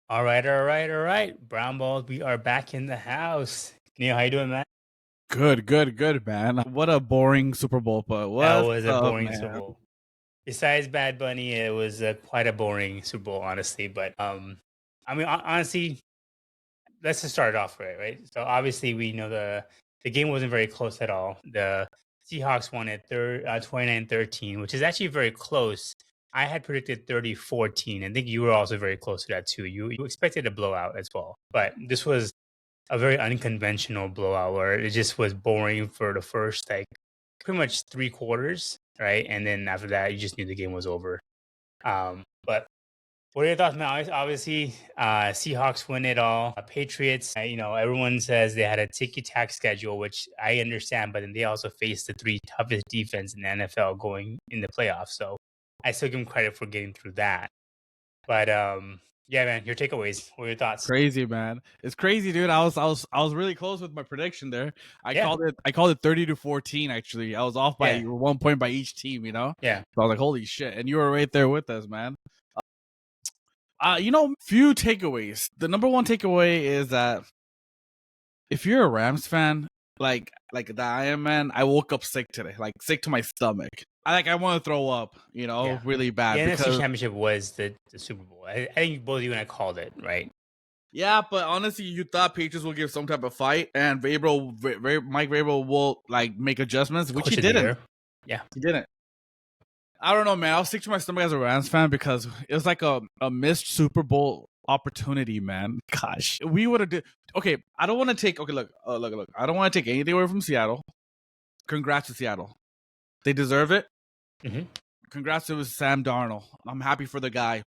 All right, all right, all right. Brown balls, we are back in the house. Neil, how you doing, man? Good, man. What a boring Super Bowl, but That what's was a up, boring Super man? Bowl. Besides Bad Bunny, it was quite a boring Super Bowl, honestly. But I mean, honestly, let's just start it off right. So obviously, we know the game wasn't very close at all. The Seahawks won it 29-13, which is actually very close. I had predicted 30-14. I think you were also very close to that too. You expected a blowout as well, but this was a very unconventional blowout where it just was boring for the first like pretty much three quarters, right? And then after that, you just knew the game was over. But what are your thoughts, man? Obviously, Seahawks win it all. Patriots, everyone says they had a ticky-tack schedule, which I understand, but then they also faced the three toughest defense in the NFL going in the playoffs. So I still give them credit for getting through that. But yeah, man, your takeaways. What are your thoughts? Crazy, man. It's crazy, dude. I was really close with my prediction there. I Yeah, called it 30-14. Actually, I was off by yeah, 1 point by each team. yeah. So I was like, holy shit! And you were right there with us, man. Few takeaways. The number one takeaway is that if you're a Rams fan, like that I am, man, I woke up sick today, like sick to my stomach. I want to throw up, Yeah. really The bad NFC because Championship was the Super Bowl. I think both you and I called it, right? yeah, but honestly, you thought Patriots will give some type of fight, and Mike Vrabel will like make adjustments, which he Coach of the didn't. year. Yeah. He didn't. I don't know, man. I was sick to my stomach as a Rams fan because it was like a missed Super Bowl opportunity, man. Gosh, we would have did. Okay, I don't want to take. Okay, look. I don't want to take anything away from Seattle. Congrats to Seattle. They deserve it. hmm Congrats to Sam Darnold. I'm happy for the guy.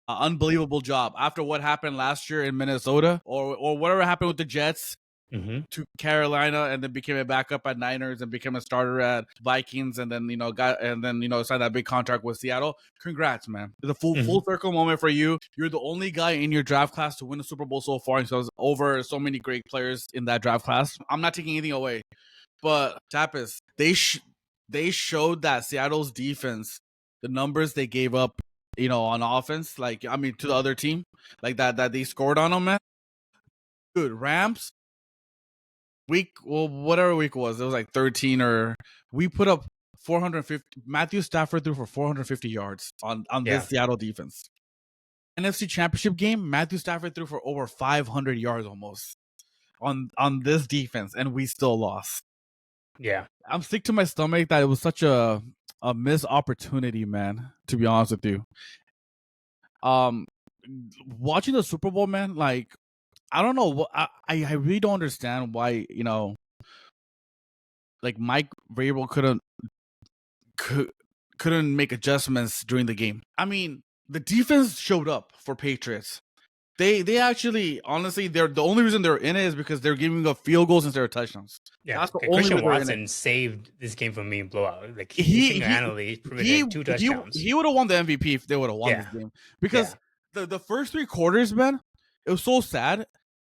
Unbelievable job after what happened last year in Minnesota or whatever happened with the Jets hmm to Carolina and then became a backup at Niners and became a starter at Vikings and then signed that big contract with Seattle. Congrats, man! It's a full circle moment for you. You're the only guy in your draft class to win the Super Bowl so far, and so it's over so many great players in that draft class. I'm not taking anything away, but Tapis, they showed that Seattle's defense, the numbers they gave up, on offense, to the other team, like that they scored on them, man. Dude, Rams whatever week it was like 13 or we put up 450. Matthew Stafford threw for 450 yards on Yeah. this Seattle defense. NFC Championship game, Matthew Stafford threw for over 500 yards almost on this defense, and we still lost. Yeah. I'm sick to my stomach that it was such a missed opportunity, man. To be honest with you, watching the Super Bowl, man, like I don't know what I really don't understand why like Mike Vrabel couldn't make adjustments during the game. I mean, the defense showed up for Patriots. They actually, honestly, they're the only reason they're in it is because they're giving up field goals instead of touchdowns. Yeah. That's the Okay, only Christian reason they're in it. Watson saved this game from being blowout. Like he He single-handedly prevented two touchdowns. he would have won the MVP if they would have won Yeah. this game because Yeah. the first three quarters, man, it was so sad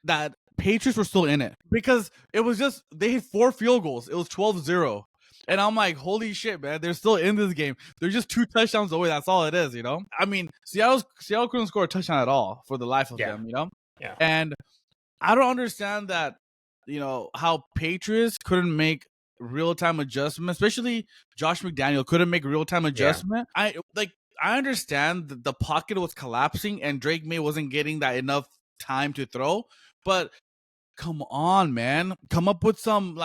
that Patriots were still in it because it was just they hit 4 field goals. It was 12-0. And I'm like, holy shit, man, they're still in this game. They're just 2 touchdowns away. That's all it is, I mean, Seattle couldn't score a touchdown at all for the life of them, Yeah. And I don't understand that, how Patriots couldn't make real-time adjustment, especially Josh McDaniel couldn't make real-time adjustment. I understand that the pocket was collapsing and Drake Maye wasn't getting that enough time to throw, but come on, man. Come up with some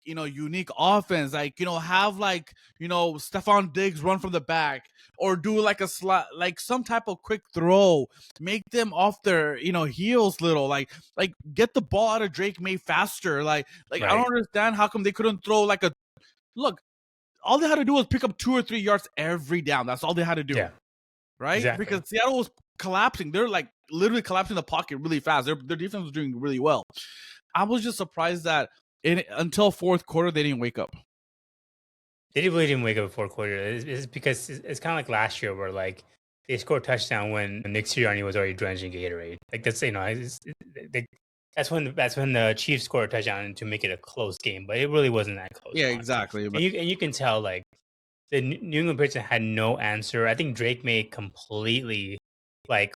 unique offense. Have Stephon Diggs run from the back or do like a slot, like some type of quick throw. Make them off their, heels little. Like get the ball out of Drake Maye faster. Like I don't understand how come they couldn't throw like a look. All they had to do was pick up 2 or 3 yards every down. That's all they had to do. Yeah. Right? Exactly. Because Seattle was collapsing. They're like literally collapsing the pocket really fast. Their defense was doing really well. I was just surprised that until fourth quarter they didn't wake up. They really didn't wake up before quarter. It's because it's kind of like last year where like they scored a touchdown when Nick Sirianni was already drenching Gatorade. Like that's that's when the Chiefs scored a touchdown to make it a close game, but it really wasn't that close. Yeah, honestly. exactly. And you can tell like the New England Patriots had no answer. I think Drake Maye completely like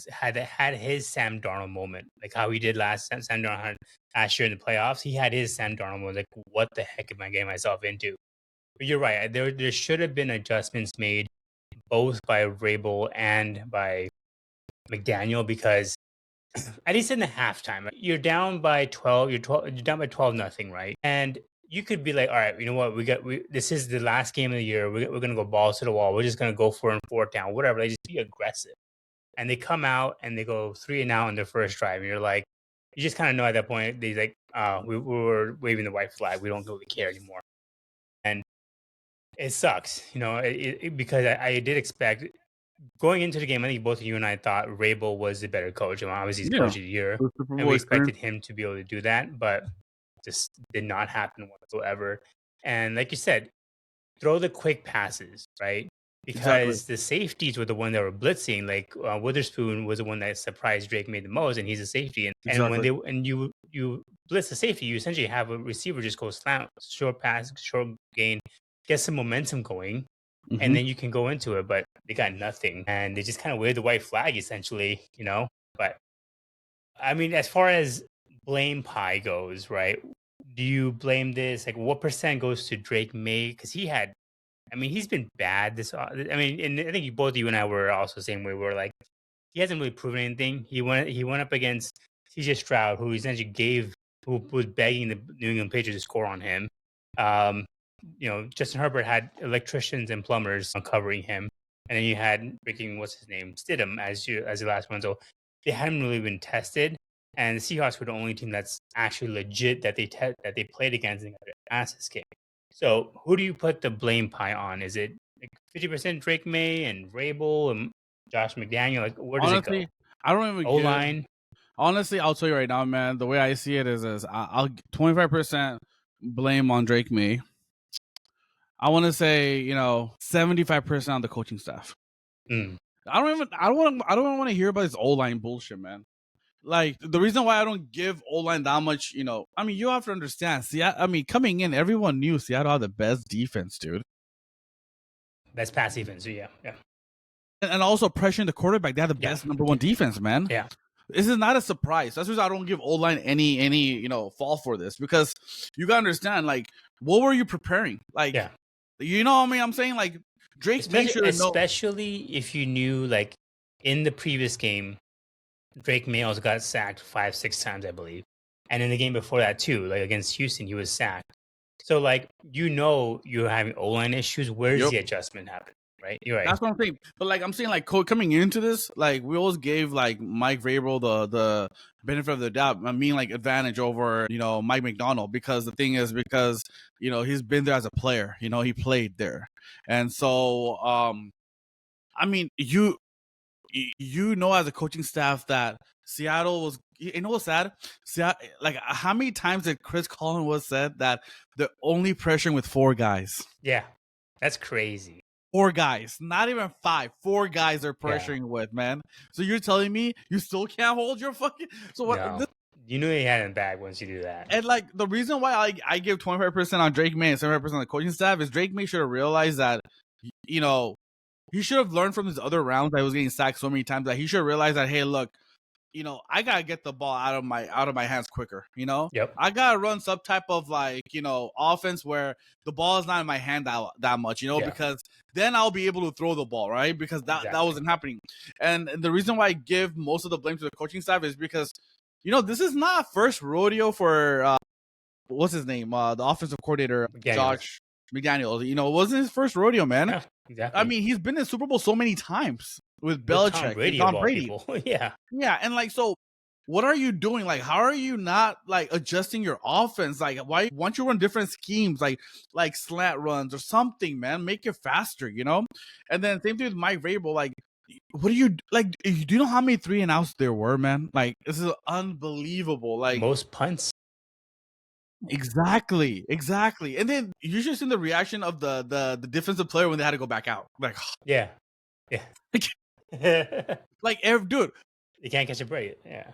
had his Sam Darnold moment, like how he did Sam Darnold had last year in the playoffs. He had his Sam Darnold moment. Like, what the heck am I getting myself into? But you're right. There should have been adjustments made both by Rabel and by McDaniel, because at least in the halftime, you're down by 12. You're down by 12 nothing, right? And you could be like, all right, you know what? This is the last game of the year. We're gonna go balls to the wall. We're just gonna go for it and fourth down, whatever. They just be aggressive. And they come out and they go 3-and-out on their first drive. And you're like, you just kind of know at that point, they like, we were waving the white flag. We don't really care anymore. And it sucks, because I did expect going into the game. I think both of you and I thought Rabel was the better coach. And obviously, he's coach of the year, and we expected him to be able to do that, but just did not happen whatsoever. And like you said, throw the quick passes, right? Because the safeties were the one that were blitzing. Like Witherspoon was the one that surprised Drake Maye the most, and he's a safety. And you blitz the safety, you essentially have a receiver just go slant, short pass, short gain, get some momentum going, and then you can go into it. But they got nothing, and they just kind of waved the white flag essentially, But I mean, as far as blame pie goes, right? Do you blame this? Like, what percent goes to Drake Maye? Because he's been bad. And I think both you and I were also the same way. We're like, he hasn't really proven anything. He went up against CJ Stroud, who essentially who was begging the New England Patriots to score on him. Justin Herbert had electricians and plumbers covering him, and then you had freaking what's his name, Stidham as the last one. So they hadn't really been tested, and the Seahawks were the only team that's actually legit that they played against and got their asses kicked. So who do you put the blame pie on? Is it like 50% Drake Maye and Rabel and Josh McDaniel? Like, where does it go? I don't even O-line. Honestly, I'll tell you right now, man. The way I see it is I'll 25% blame on Drake Maye. I want to say 75% on the coaching staff. Mm. I don't want to hear about this O-line bullshit, man. Like, the reason why I don't give O-line that much, you have to understand. Coming in, everyone knew Seattle had the best defense, dude. Best pass defense, so yeah. And also pressuring the quarterback. They had the best number one defense, man. Yeah. This is not a surprise. That's why I don't give O-line any fall for this, because you gotta understand, like, what were you preparing? Like, you know what I mean? I'm saying, like, Drake, especially if you knew, like, in the previous game, Drake Maye got sacked 5-6 times, I believe. And in the game before that, too, like against Houston, he was sacked. So, like, you're having O-line issues. Where's the adjustment happen, right? You're right. That's what I'm saying. But, like, I'm saying, like, coming into this, like, we always gave, like, Mike Vrabel the benefit of the doubt. I mean, like, advantage over, Mike McDonald. Because the thing is, he's been there as a player. He played there. And so, as a coaching staff that Seattle was, what's sad? Like, how many times did Chris Collinwood said that they're only pressuring with 4 guys? Yeah, that's crazy. 4 guys, not even 5. 4 guys they're pressuring with, man. So you're telling me you still can't hold your fucking? So what? No. You knew he had it in bag once you do that. And, like, the reason why I give 25% on Drake Maye and 75% on the coaching staff is Drake Maye should have realized that, he should have learned from his other rounds that he was getting sacked so many times, that he should realize that, hey, look, I gotta get the ball out of my hands quicker. Yep. I gotta run some type of, like, offense where the ball is not in my hand that much, because then I'll be able to throw the ball, right? Because that wasn't happening. And the reason why I give most of the blame to the coaching staff is because, this is not first rodeo for what's his name, the offensive coordinator, Josh McDaniels. It wasn't his first rodeo, man. Yeah, exactly. He's been in Super Bowl so many times with Belichick, Tom Brady. Yeah. And, like, so what are you doing? Like, how are you not, like, adjusting your offense? Like, why don't you run different schemes, like slant runs or something, man? Make it faster, And then same thing with Mike Vrabel. Like, what do you like? Do you know how many 3-and-outs there were, man? Like, this is unbelievable. Like, most punts. Exactly. And then you just seen the reaction of the defensive player when they had to go back out. Like, yeah. Like, dude, you can't catch a break. Yeah.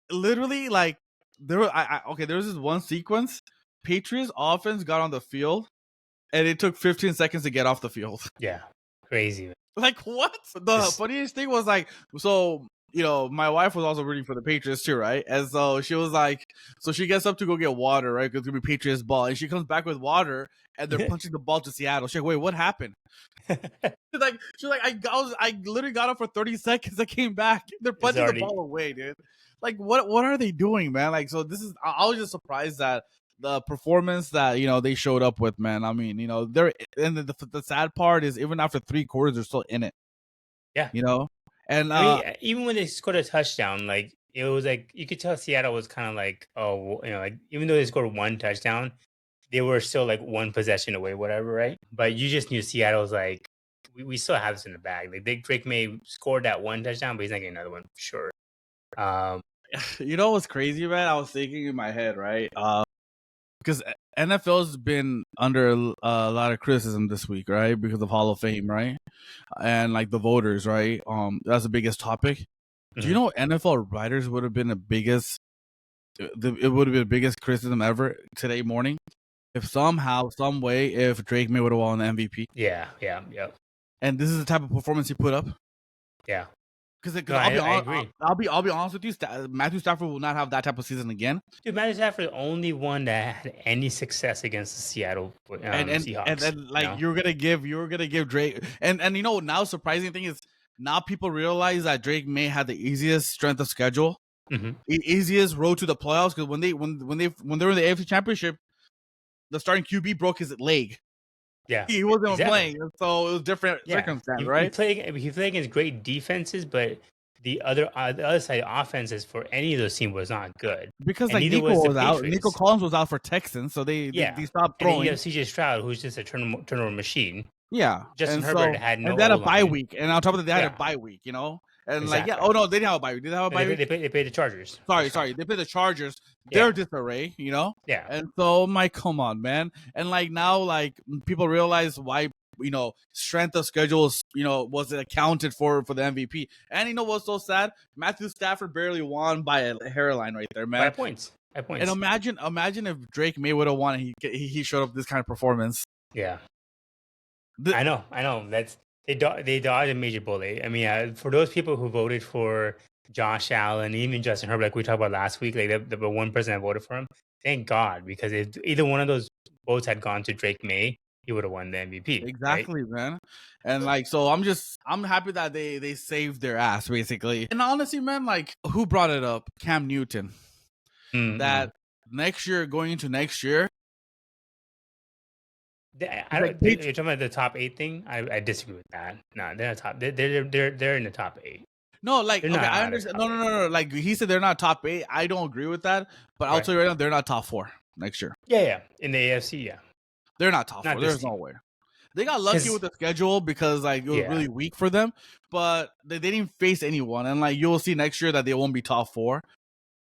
Literally, like, there was this one sequence. Patriots offense got on the field, and it took 15 seconds to get off the field. Yeah, crazy. Like what? The funniest thing was like, so my wife was also rooting for the Patriots too, right? And so she was like, so she gets up to go get water, right? Because it's gonna be Patriots ball, and she comes back with water, and they're punching the ball to Seattle. She's like, wait, what happened? She's like, I literally got up for 30 seconds. I came back. They're punching the ball away, dude. Like, what are they doing, man? Like, so this is. I was just surprised that the performance that they showed up with, man. I mean, they're and the sad part is even after 3 quarters, they're still in it. Yeah, and I mean, even when they scored a touchdown, like it was like you could tell Seattle was kind of like, oh, like even though they scored 1 touchdown, they were still like 1 possession away, whatever, right? But you just knew Seattle's like, we still have this in the bag. Like Drake Maye scored that 1 touchdown, but he's not getting another one for sure. What's crazy, man? I was thinking in my head, right? Because NFL's been under a lot of criticism this week, right? Because of Hall of Fame, right? And like the voters, right? That's the biggest topic. Mm-hmm. Do you know NFL writers would have been it would have been the biggest criticism ever today morning if somehow, some way, if Drake Maye would have won the MVP. Yeah. And this is the type of performance he put up. Yeah. Because I agree. I'll be honest with you. Matthew Stafford will not have that type of season again. Dude, Matthew Stafford the only one that had any success against the Seattle Seahawks. And like you were gonna give Drake and now surprising thing is now people realize that Drake Maye had the easiest strength of schedule, easiest road to the playoffs because when they were in the AFC Championship, the starting QB broke his leg. Yeah, he wasn't playing, so it was different circumstance, right? He played against great defenses, but the other side offenses for any of those teams was not good because like Nico was out. Nico Collins was out for Texans, so they stopped throwing. And you have CJ Stroud, who's just a turnover machine. Yeah, Justin Herbert had no. And they had a bye week, and on top of that, they had a bye week. And exactly. Oh no, they didn't have a bye week. Did they have a bye week? They played the Chargers. Sorry, they played the Chargers. They're disarray, Yeah. And so, come on, man. And like now, like people realize why strength of schedules, was accounted for the MVP. And what's so sad? Matthew Stafford barely won by a hairline right there, man. By points. And imagine if Drake Maye would have won and he showed up this kind of performance. Yeah. I know. That's they dodged a major bullet. I mean, for those people who voted for Josh Allen, even Justin Herbert, like we talked about last week, like the one person that voted for him, thank God, because if either one of those votes had gone to Drake Maye, he would have won the MVP. Exactly, right? Man. And like, so I'm happy that they saved their ass basically. And honestly, man, like who brought it up? Cam Newton. Mm-hmm. That going into next year. You're talking about the top 8 thing. I disagree with that. No, they're not top. They're in the top 8. No, like okay, I understand. No. Like he said, they're not top 8. I don't agree with that. But I'll tell you right now, they're not top 4 next year. Yeah. In the AFC, yeah, they're not top 4. There's no way. They got lucky with the schedule because like it was really weak for them. But they didn't face anyone, and like you'll see next year that they won't be top 4.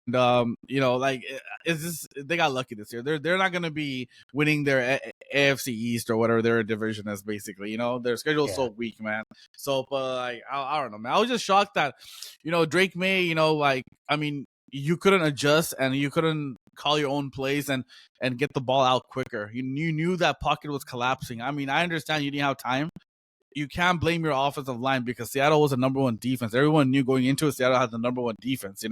And, like it's just they got lucky this year. They're not gonna be winning their AFC East or whatever their division is. Basically, their schedule is so weak, man. So, but like I don't know, man. I was just shocked that Drake Maye, like I mean, you couldn't adjust and you couldn't call your own plays and get the ball out quicker. You knew that pocket was collapsing. I mean, I understand you didn't have time. You can't blame your offensive line because Seattle was the number 1 defense. Everyone knew going into it, Seattle had the number 1 defense,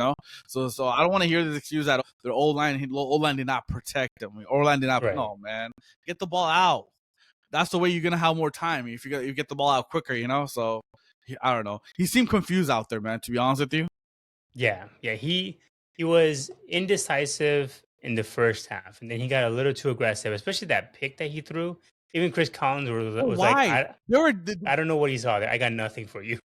So I don't want to hear this excuse that their O-line did not protect them. O-line did not. Right. No, man. Get the ball out. That's the way you're going to have more time if you get the ball out quicker, So I don't know. He seemed confused out there, man, to be honest with you. Yeah. He was indecisive in the first half, and then he got a little too aggressive, especially that pick that he threw. Even Chris Collins was like, I don't know what he saw there. I got nothing for you.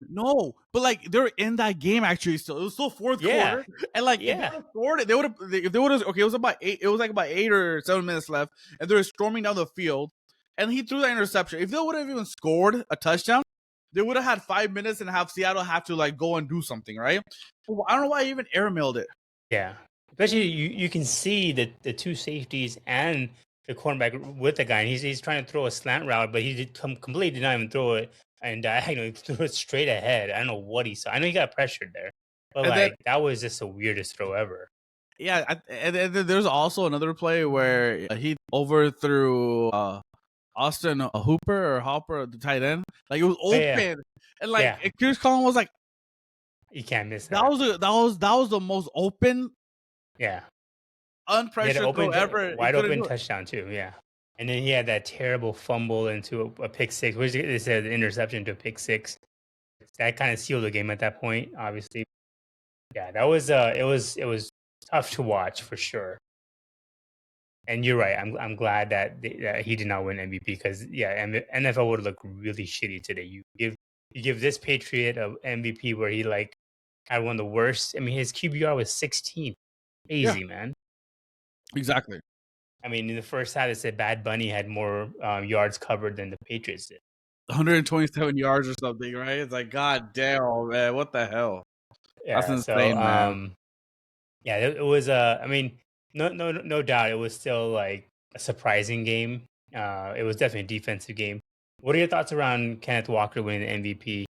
No, but like they're in that game actually. Still, it was still fourth quarter, and like if they scored it, if they would have. Okay, it was about 8. It was like about 8 or 7 minutes left, and they were storming down the field, and he threw that interception. If they would have even scored a touchdown, they would have had 5 minutes and have Seattle have to like go and do something, right? I don't know why he even airmailed it. Yeah, especially you can see that the 2 safeties and the cornerback with the guy, and he's trying to throw a slant route, but he completely did not even throw it and he threw it straight ahead. I don't know what he saw. I know he got pressured there, but that was just the weirdest throw ever. Yeah, and there's also another play where he overthrew Austin Hooper or Hopper, the tight end. Like it was Oh, open, yeah. and like Yeah. Chris Collins was like, You can't miss that that. was the most open, Yeah. He had an unpressured throw open, ever. He wide couldn't open do it. touchdown too. Yeah. And then he had that terrible fumble into a pick six, which they said the interception to a pick six. That kind of sealed the game at that point, obviously. Yeah, that was it was tough to watch for sure. And you're right. I'm glad that, that he did not win MVP because NFL would look really shitty today. You give this Patriot a MVP where he like had one of the worst. I mean, his QBR was 16. Yeah, Crazy, man. exactly. I mean, in the first half, it said Bad Bunny had more yards covered than the Patriots did. 127 yards or something, right? It's like, God damn, man, what the hell? That's Yeah. So, insane, man. yeah, it was. I mean, no doubt, it was still like a surprising game. It was definitely a defensive game. What are your thoughts around Kenneth Walker winning the MVP?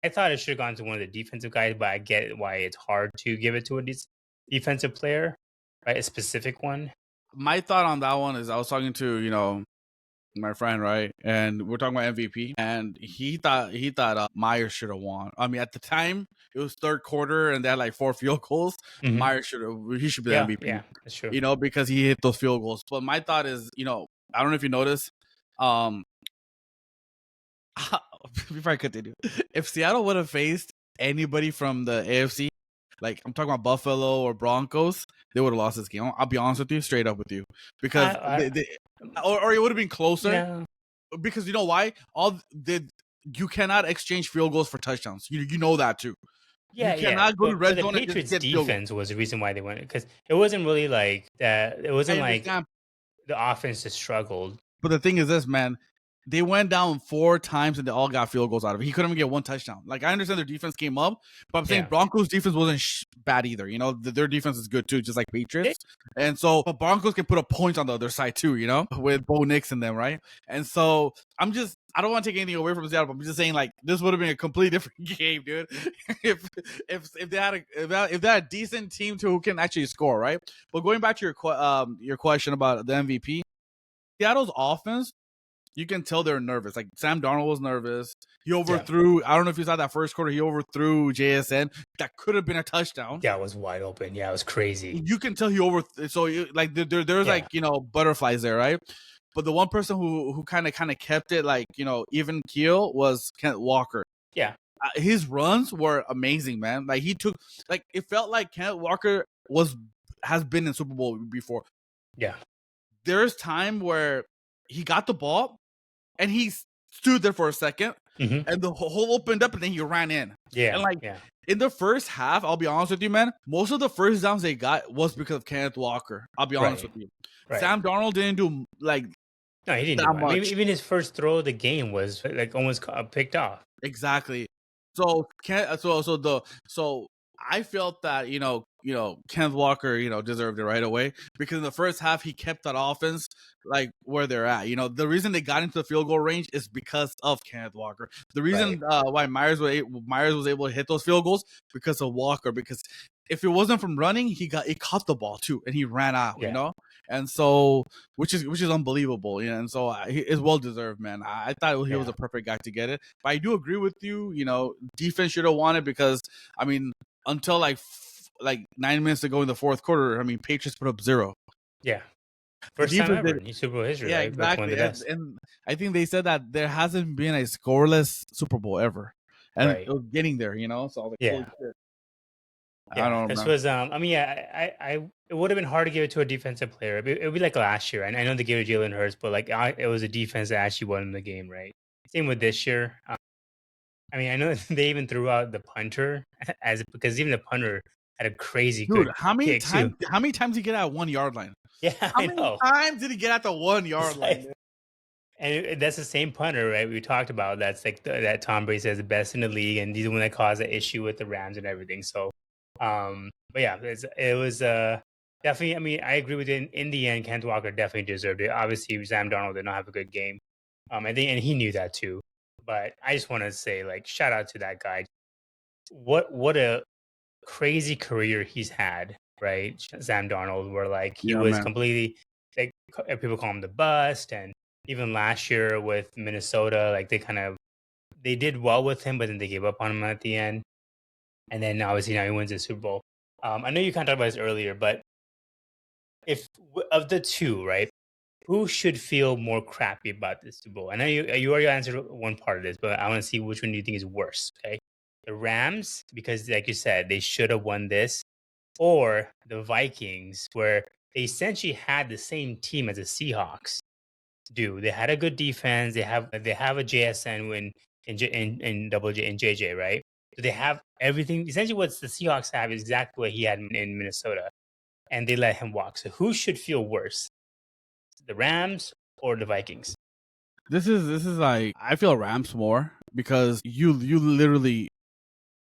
I thought it should have gone to one of the defensive guys, but I get why it's hard to give it to a defensive player, right? A specific one. My thought on that one is I was talking to, my friend, right? And we're talking about MVP, and he thought Myers should have won. I mean, at the time, it was third quarter, and they had like 4 field goals. Mhm. Myers should be the Yeah, MVP, yeah, that's true. because he hit those field goals. But my thought is, I don't know if you noticed, before I continue, if Seattle would have faced anybody from the AFC, like I'm talking about Buffalo or Broncos, they would have lost this game. I'll be honest with you, straight up with you, because or it would have been closer. No. Because you know why? You cannot exchange field goals for touchdowns. You know that too. Yeah, you cannot go to But red the zone and Patriots' just get field goals. defense was the reason why they won it because it wasn't really like that. It wasn't like the offense just struggled. But the thing is this, man. They went down 4 times and they all got field goals out of it. He couldn't even get one touchdown. Like, I understand their defense came up, but I'm saying Broncos' defense wasn't bad either. Their defense is good too, just like Patriots. And so, but Broncos can put up points on the other side too, with Bo Nix and them, right? And so, I don't want to take anything away from Seattle, but I'm just saying, like, this would have been a completely different game, dude. if they had a decent team too who can actually score, right? But going back to your question about the MVP, Seattle's offense, you can tell they're nervous. Like Sam Darnold was nervous. He overthrew. I don't know if you saw that first quarter. He overthrew JSN. That could have been a touchdown. Yeah, it was wide open. Yeah, it was crazy. You can tell he overthrew. So like there's like butterflies there, right? But the one person who kind of kept it like even keel was Kent Walker. Yeah, his runs were amazing, man. Like he took it felt like Kent Walker has been in Super Bowl before. Yeah, there's time where he got the ball. And he stood there for a second, and the hole opened up, and then he ran in. Yeah, and in the first half, I'll be honest with you, man. Most of the first downs they got was because of Kenneth Walker. I'll be honest with you. Right. Sam Darnold didn't do no, he didn't do much. Even his first throw of the game was like almost picked off. Exactly. So I felt that Kenneth Walker deserved it right away because in the first half he kept that offense like where they're at. The reason they got into the field goal range is because of Kenneth Walker. The reason why Myers was able to hit those field goals because of Walker. Because if it wasn't from running, he caught the ball too and he ran out. And so which is unbelievable. And so it's well deserved, man. I thought he was a perfect guy to get it. But I do agree with you. Defense should have won it because I mean. Until like 9 minutes ago in the fourth quarter, I mean, Patriots put up 0. Yeah, first time ever in Super Bowl history. Yeah, exactly. And I think they said that there hasn't been a scoreless Super Bowl ever, and it was getting there. So I was like, holy shit. I don't know. This was I mean, I it would have been hard to give it to a defensive player. It would be like last year, and I know they gave it to Jalen Hurts, but like it was a defense that actually won the game, right? Same with this year. I mean, I know they even threw out the punter because even the punter had a crazy good how many kick times? too. How many times did he get at 1 yard line? Yeah, how many times did he get at the 1 yard line? And that's the same punter, right? We talked about that's like that Tom Brady says the best in the league, and he's the one that caused the issue with the Rams and everything. So, but yeah, it was definitely. I mean, I agree with it. In the end, Kent Walker definitely deserved it. Obviously, Sam Darnold did not have a good game. I think, and he knew that too. But I just want to say, like, shout out to that guy. What a crazy career he's had, right? Sam Darnold, where like he was completely like people call him the bust, and even last year with Minnesota, like they did well with him, but then they gave up on him at the end. And then obviously now he wins the Super Bowl. I know you kind of talked about this earlier, but if of the two, right, who should feel more crappy about this Super Bowl? I know you already answered one part of this, but I want to see which one do you think is worse. Okay, the Rams, because like you said, they should have won this, or the Vikings, where they essentially had the same team as the Seahawks do. They had a good defense. They have a JSN win in Double J and JJ, right? So they have everything. Essentially, what the Seahawks have is exactly what he had in Minnesota, and they let him walk. So who should feel worse, the Rams or the Vikings? This is like I feel Rams more because you literally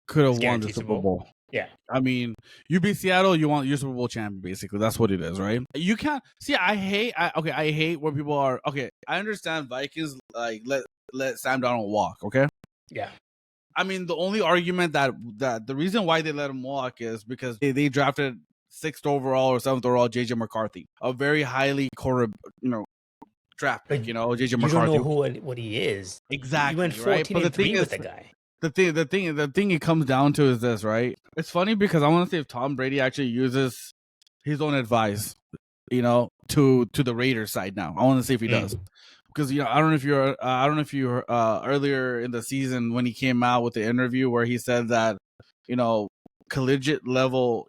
could have It's won the guaranteed Super Super Bowl. Bowl. Yeah, I mean, you beat Seattle, you want your Super Bowl champion. Basically, that's what it is, right? You can't see. I hate where people are. Okay, I understand Vikings like let Sam Darnold walk. Okay, yeah. I mean the only argument that the reason why they let him walk is because they drafted 6th overall or 7th overall JJ McCarthy, a very highly draft pick. But JJ you don't McCarthy. know what he is. You went Exactly, right? 14 But the and thing 3 is, with the guy. the thing it comes down to is this, right? It's funny because I want to see if Tom Brady actually uses his own advice, to the Raiders side now. I want to see if he does. Because I don't know if you were earlier in the season when he came out with the interview where he said that collegiate level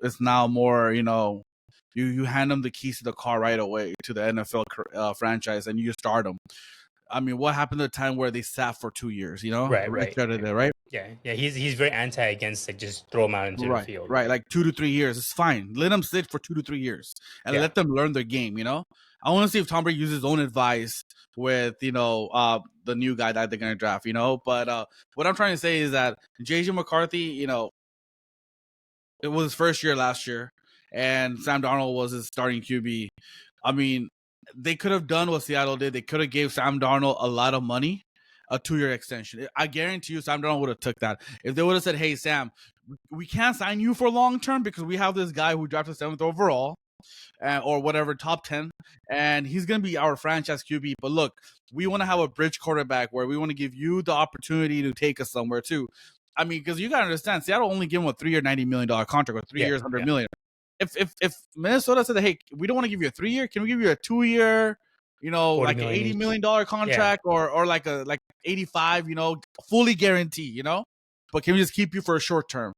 is now more you hand them the keys to the car right away to the NFL franchise and you start them. I mean, what happened to the time where they sat for 2 years? Right, right. Right? Yeah. He's very anti against like just throw him out into the field. Right. Like 2 to 3 years, it's fine. Let them sit for 2 to 3 years and let them learn their game. I want to see if Tom Brady uses his own advice with the new guy that they're gonna draft. But what I'm trying to say is that JJ McCarthy, it was his first year last year, and Sam Darnold was his starting QB. I mean, they could have done what Seattle did. They could have gave Sam Darnold a lot of money, a 2-year extension. I guarantee you, Sam Darnold would have took that. If they would have said, "Hey, Sam, we can't sign you for long term because we have this guy who drafted 7th overall, or whatever, top 10, and he's gonna be our franchise QB. But look, we want to have a bridge quarterback where we want to give you the opportunity to take us somewhere too." I mean, because you gotta understand, Seattle only gave him a 3-year, $90 million contract, or 3 years, $100 million. If Minnesota said, "Hey, we don't want to give you a 3-year, can we give you a 2-year, like an $80 million contract, or like 85, fully guarantee, but can we just keep you for a short term?"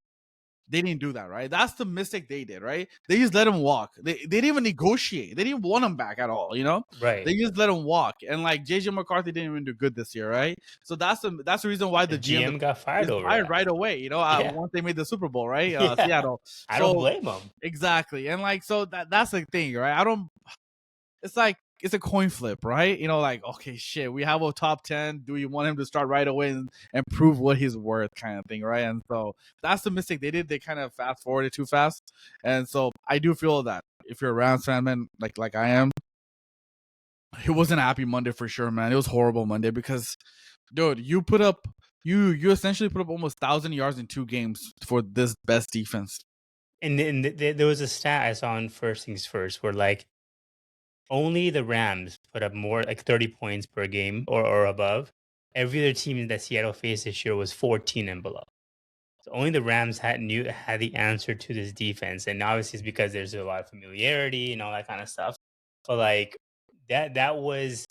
They didn't do that, right? That's the mistake they did, right? They just let him walk. They didn't even negotiate. They didn't want him back at all, Right. They just let him walk. And like JJ McCarthy didn't even do good this year, right? So that's the reason why the GM got fired over that. right away, once they made the Super Bowl, right? Seattle. I don't blame him. Exactly. And like so that's the thing, right? It's like it's a coin flip, right? Like, okay, shit, we have a top 10. Do you want him to start right away and prove what he's worth, kind of thing, right? And so that's the mistake they did. They kind of fast forwarded too fast. And so I do feel that if you're a Rams fan, man, like I am, it wasn't a happy Monday for sure, man. It was horrible Monday because, dude, you essentially put up almost 1,000 yards in 2 games for this best defense. And there was a stat I saw on First Things First where like only the Rams put up more like 30 points per game or above. Every other team that Seattle faced this year was 14 and below. So only the Rams had the answer to this defense. And obviously it's because there's a lot of familiarity and all that kind of stuff. But like that was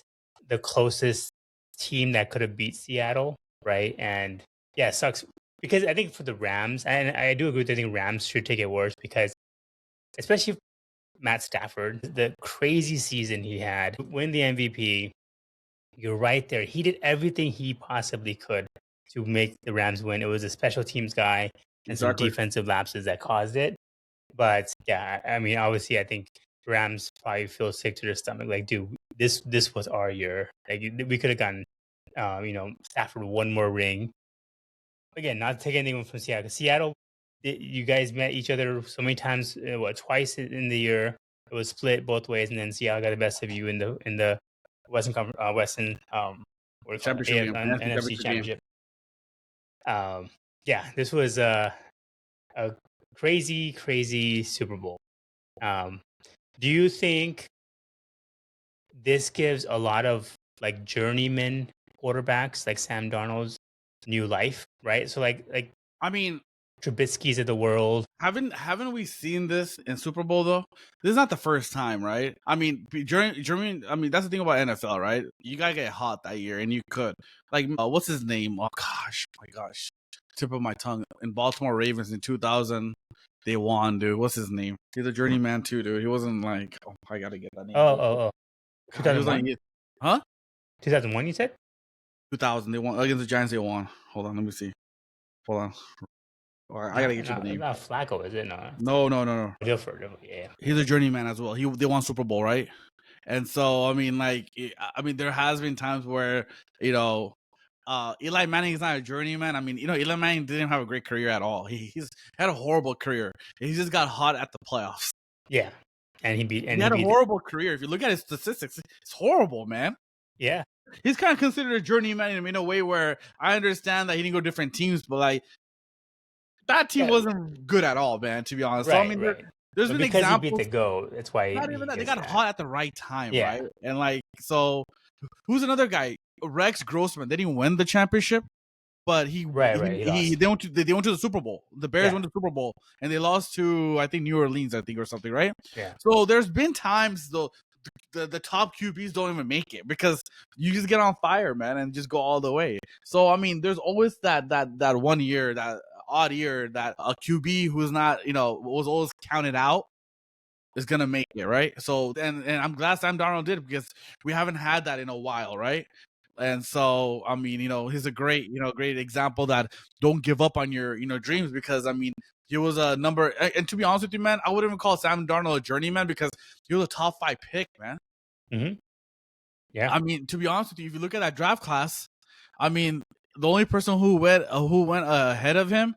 the closest team that could have beat Seattle, right? And yeah, it sucks. Because I think for the Rams, and I do agree with I think Rams should take it worse because especially Matt Stafford, the crazy season he had, win the MVP. You're right there. He did everything he possibly could to make the Rams win. It was a special teams guy and some defensive lapses that caused it. But yeah, I mean, obviously, I think Rams probably feel sick to their stomach. Like, dude, this was our year. Like, we could have gotten, Stafford one more ring. Again, not to take anything from Seattle. 'Cause Seattle, you guys met each other so many times. Twice in the year. It was split both ways, and then Seattle got the best of you in the Western Championship game, NFC Championship. Yeah, this was a crazy Super Bowl. Do you think this gives a lot of like journeyman quarterbacks like Sam Darnold's new life, right? So like I mean, Trubisky's of the world. haven't we seen this in Super Bowl though? This is not the first time, right? I mean, Germany. I mean, that's the thing about NFL, right? You gotta get hot that year, and you could. Like, what's his name? Oh gosh, my gosh, tip of my tongue. In Baltimore Ravens in 2000, they won, dude. What's his name? He's a journeyman too, dude. He wasn't like, oh, I gotta get that name. Oh. God, he was like, 2001? huh? 2001, you said? 2000. They won against the Giants. They won. Hold on, let me see. Hold on. I gotta get you the name. Not Flacco, is it? No. No. Dilfer, yeah. He's a journeyman as well. They won Super Bowl, right? And so I mean, like, there has been times where Eli Manning is not a journeyman. I mean, Eli Manning didn't have a great career at all. He's had a horrible career. He just got hot at the playoffs. Yeah, and he had a horrible career. If you look at his statistics, it's horrible, man. Yeah, he's kind of considered a journeyman in a way where I understand that he didn't go to different teams, but like that team wasn't good at all, man. To be honest, right, so I mean, there's been examples. He beat the GOAT. That's why not even that. They got hot at the right time, right? And like, so who's another guy? Rex Grossman. They didn't win the championship, but they went to the Super Bowl. The Bears went to the Super Bowl, and they lost to, I think, New Orleans, or something, right? Yeah. So there's been times though the top QBs don't even make it because you just get on fire, man, and just go all the way. So I mean, there's always that 1 year, that odd year, that a QB who's not, was always counted out is gonna make it, right? So and I'm glad Sam Darnold did, because we haven't had that in a while, right? And so I mean, he's a great example that don't give up on your dreams, because I mean, he was a number, and to be honest with you, man, I wouldn't even call Sam Darnold a journeyman, because he was a top 5 pick, man. Mm-hmm. Yeah. I mean, to be honest with you, if you look at that draft class, I mean, the only person who went ahead of him,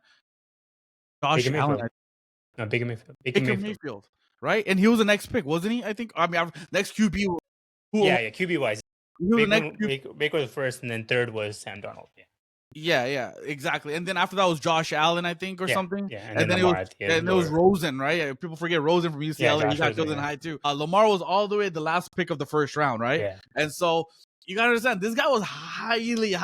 Josh Allen. No, Baker Mayfield, right? And he was the next pick, wasn't he? I think. I mean, next QB. QB wise. Baker was first, and then third was Sam Darnold. Yeah, exactly. And then after that was Josh Allen, I think, or something. Yeah, and then it was Rosen, right? People forget Rosen from UCLA. He got killed in high too. Lamar was all the way at the last pick of the first round, right? Yeah. And so you gotta understand, this guy was highly,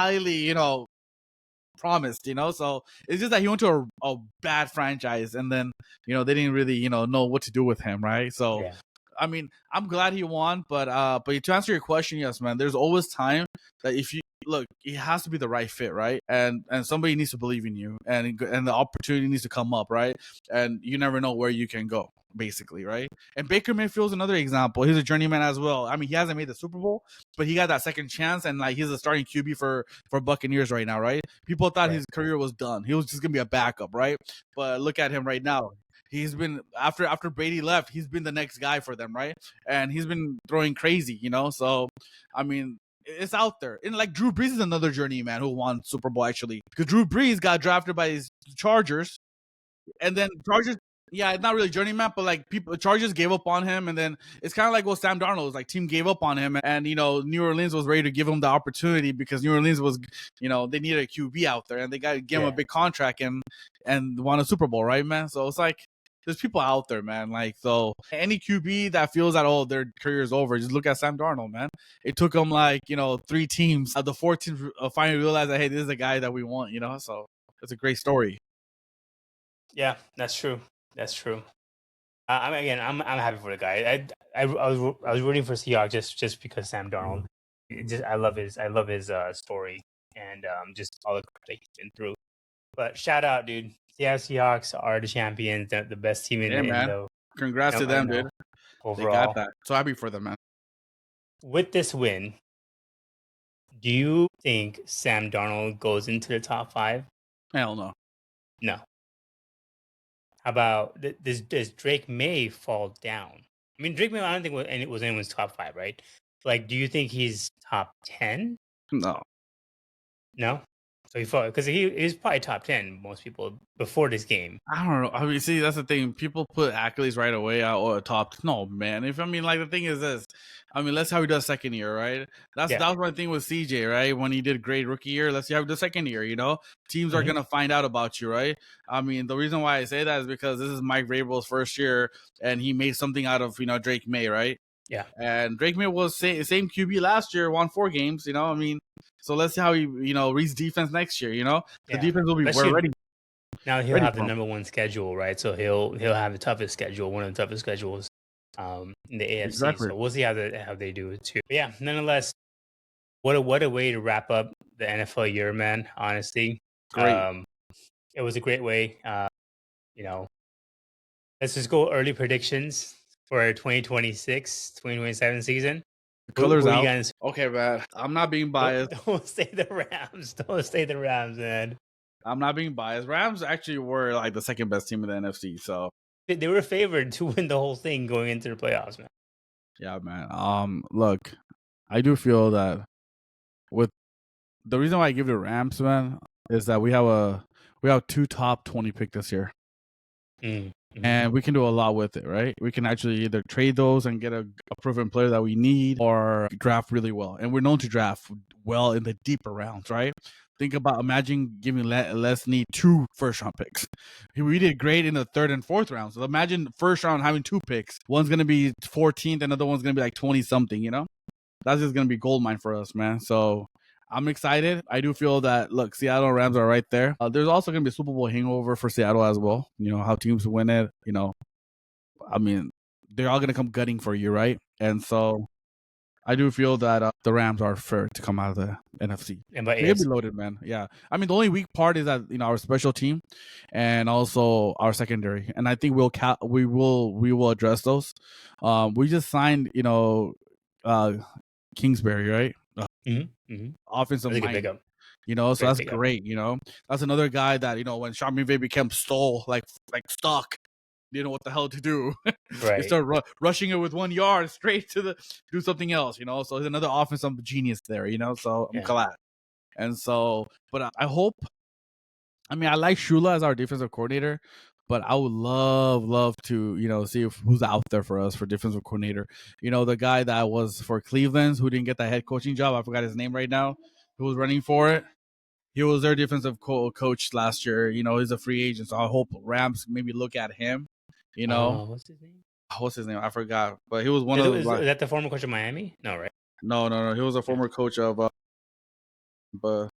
promised, So it's just that he went to a bad franchise, and then they didn't really know what to do with him, right? So I mean, I'm glad he won, but to answer your question, yes, man, there's always time that if you look, it has to be the right fit, right? And somebody needs to believe in you, and the opportunity needs to come up, right? And you never know where you can go, basically, right? And Baker Mayfield's another example. He's a journeyman as well. I mean, he hasn't made the Super Bowl, but he got that second chance, and like, he's a starting QB for Buccaneers right now, right? People thought his career was done. He was just gonna be a backup, right? But look at him right now. He's been, after Brady left, he's been the next guy for them, right? And he's been throwing crazy, So I mean, it's out there. And like, Drew Brees is another journeyman who won Super Bowl, actually, because Drew Brees got drafted by his Chargers, and then Chargers. Yeah, it's not really journeyman, but like, Chargers gave up on him, and then it's kind of like what Sam Darnold was like. Team gave up on him, and New Orleans was ready to give him the opportunity, because New Orleans was, they needed a QB out there, and they got to give him a big contract and won a Super Bowl, right, man? So it's like, there's people out there, man. Like, so any QB that feels that, their career is over, just look at Sam Darnold, man. It took him 3 teams. The 4th team finally realized that, hey, this is the guy that we want, So it's a great story. Yeah, that's true. That's true. I'm happy for the guy. I was rooting for Seahawks just because Sam Darnold. I love his story, and just all the crap that he's been through. But shout out, dude. Seahawks are the champions, the best team in the. Congrats to them, dude. Overall, they got that. So happy for them, man. With this win, do you think Sam Darnold goes into the top 5? Hell no. No. How about does Drake Maye fall down? I mean, Drake Maye, I don't think it was anyone's top 5, right? Like, do you think he's top 10? No. No? So he fought, because he's probably top 10, most people, before this game. I don't know. I mean, see, that's the thing. People put accolades right away or top. No, man. The thing is this. I mean, let's see how he does second year, right? That was my thing with CJ, right? When he did great rookie year, let's see how he does second year, Teams are going to find out about you, right? I mean, the reason why I say that is because this is Mike Vrabel's first year, and he made something out of, Drake Maye, right? Yeah. And Drake Maye was same QB last year, won 4 games. I mean, so let's see how he reads defense next year. The defense will be we're ready. Now he'll Ready have the for him. number one schedule, right? So he'll have the toughest schedule, one of the toughest schedules in the AFC. Exactly. So we'll see how they do it too. But yeah, nonetheless, what a way to wrap up the NFL year, man. Honestly, Great. it was a great way. Let's just go early predictions for 2026, 2027 season. The color's Who you out. guys? Okay, man. I'm not being biased. Don't say the Rams. Don't say the Rams, man. I'm not being biased. Rams actually were like the second best team in the NFC. So they were favored to win the whole thing going into the playoffs, man. Yeah, man. Look, I do feel that with the reason why I give it Rams, man, is that we have 2 top 20 pick this year. Mm-hmm. And we can do a lot with it, right? We can actually either trade those and get a proven player that we need, or draft really well. And we're known to draft well in the deeper rounds, right? Imagine giving Lesney 2 first-round picks. We did great in the 3rd and 4th rounds. So imagine first round having 2 picks. One's going to be 14th, another one's going to be like 20-something, That's just going to be gold mine for us, man. So I'm excited. I do feel that, look, Seattle Rams are right there. There's also going to be a Super Bowl hangover for Seattle as well. How teams win it, I mean, they're all going to come gutting for you, right? And so I do feel that the Rams are fair to come out of the NFC. And by They'll be loaded, man. Yeah. I mean, the only weak part is that, our special team and also our secondary. And I think we will address those. We just signed, Kingsbury, right? Offensive mind. So that's great. That's another guy that, when Sean McVay became like stuck, didn't know what the hell to do. Right. They start rushing it with 1 yard straight to do something else. So he's another offensive genius there. So I'm glad. And so, but I hope. I mean, I like Shula as our defensive coordinator, but I would love to, see who's out there for us for defensive coordinator. The guy that was for Cleveland who didn't get that head coaching job. I forgot his name right now. Who was running for it? He was their defensive coach last year. He's a free agent, so I hope Rams maybe look at him. What's his name? What's his name? I forgot. But he was one of Is that the former coach of Miami? No, right? No. He was a former coach of. But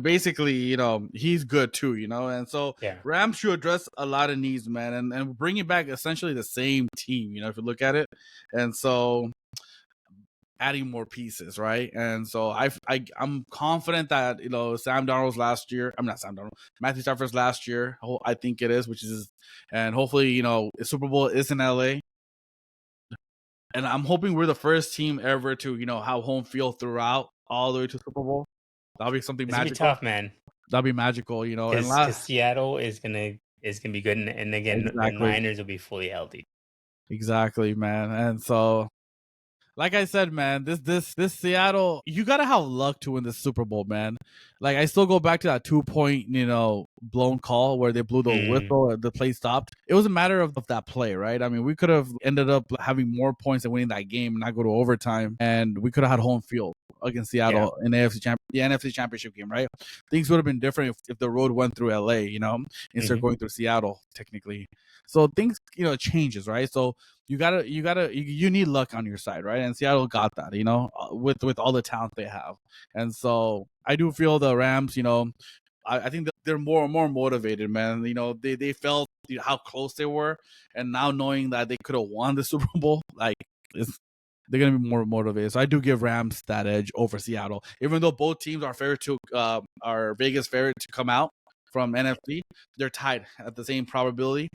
basically, he's good too, and so Rams should address a lot of needs, man, and bringing back essentially the same team, if you look at it, and so adding more pieces, right? And so I'm confident that Sam Darnold's last year. I'm not Sam Darnold. Matthew Stafford's last year. I think it is, and hopefully Super Bowl is in LA. And I'm hoping we're the first team ever to have home field throughout all the way to Super Bowl. That'll be something magical. It's gonna be tough, man. That'll be magical, Because Seattle is gonna be good, and again, the Niners will be fully healthy. Exactly, man. And so, like I said, man, this Seattle, you gotta have luck to win the Super Bowl, man. Like, I still go back to that 2-point, blown call where they blew the whistle and the play stopped. It was a matter of that play, right? I mean, we could have ended up having more points and winning that game and not go to overtime, and we could have had home field against Seattle in the NFC Championship game, right? Things would have been different if the road went through LA, instead of going through Seattle, technically. So things, changes, right? So you need luck on your side, right? And Seattle got that, with all the talent they have. And so I do feel the Rams, I think that they're more and more motivated, man. They felt how close they were, and now knowing that they could have won the Super Bowl, they're gonna be more motivated. So I do give Rams that edge over Seattle, even though both teams are Vegas favorite to come out from NFC. They're tied at the same probability,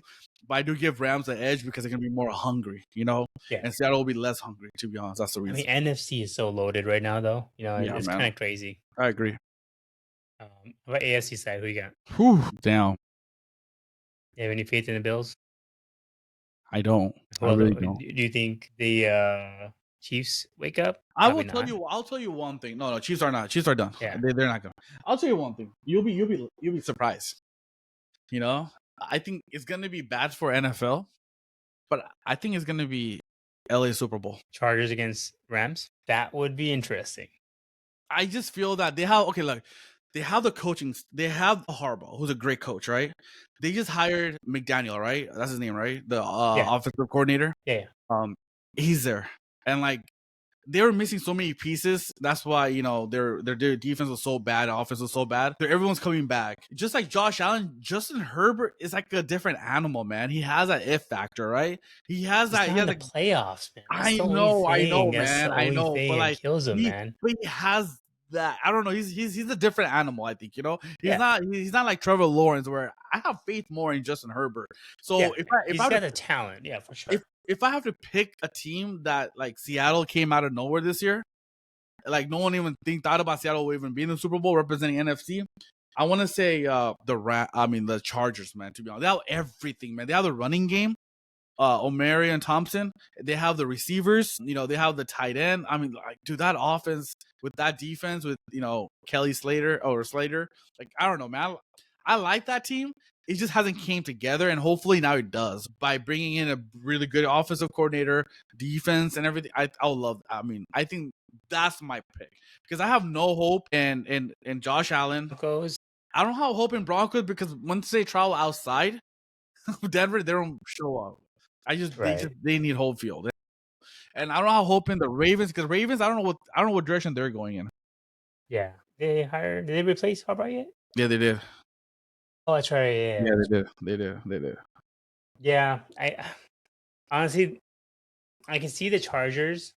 but I do give Rams the edge because they're gonna be more hungry, and Seattle will be less hungry. To be honest, that's the reason. I mean, NFC is so loaded right now, though. It's kind of crazy. I agree. What AFC side? Who you got? Whew, down. You have any faith in the Bills? I don't. I really don't. Do you think the Chiefs wake up? I'll tell you one thing. No, Chiefs are not. Chiefs are done. Yeah. They're not going. I'll tell you one thing. You'll be surprised. I think it's gonna be bad for NFL, but I think it's gonna be LA Super Bowl. Chargers against Rams. That would be interesting. I just feel that they have the coaching. They have Harbaugh, who's a great coach, right? They just hired McDaniel, right? That's his name, right? The offensive coordinator. Yeah. He's there. and like they were missing so many pieces. That's why, you know, their defense was so bad, offense was so bad. So everyone's coming back. Just like Josh Allen, Justin Herbert is like a different animal, man. He has that if factor, right? He has He's that. not He in has the like, playoffs, man. That's I the only know, thing. That's man. the I only know, thing but that like kills him, man. he has that. I don't know. He's a different animal. I think, you know. He's Yeah. not like Trevor Lawrence, where I have faith more in Justin Herbert. So Yeah, if he's I got have the talent. Yeah, for sure. if I have to pick a team that like Seattle came out of nowhere this year, like no one even thought about Seattle even being in the Super Bowl representing NFC. I want to say the Chargers, man. To be honest, they have everything, man. They have the running game, Omari and Thompson. They have the receivers. You know, they have the tight end. I mean, like, dude, that offense with that defense with, you know, Kelly Slater. Like, I don't know, man. I like that team. It just hasn't came together, and hopefully now it does by bringing in a really good offensive coordinator, defense, and everything. I would love. I mean, I think that's my pick because I have no hope in Josh Allen. Broncos. I don't have hope in Broncos because once they travel outside Denver, they don't show up. They need home field, and I don't have hope in the Ravens because Ravens. I don't know what direction they're going in. Yeah, did they replace Harbaugh yet? Yeah, they did. Oh, that's right. Yeah, They did. Yeah, I honestly, I can see the Chargers.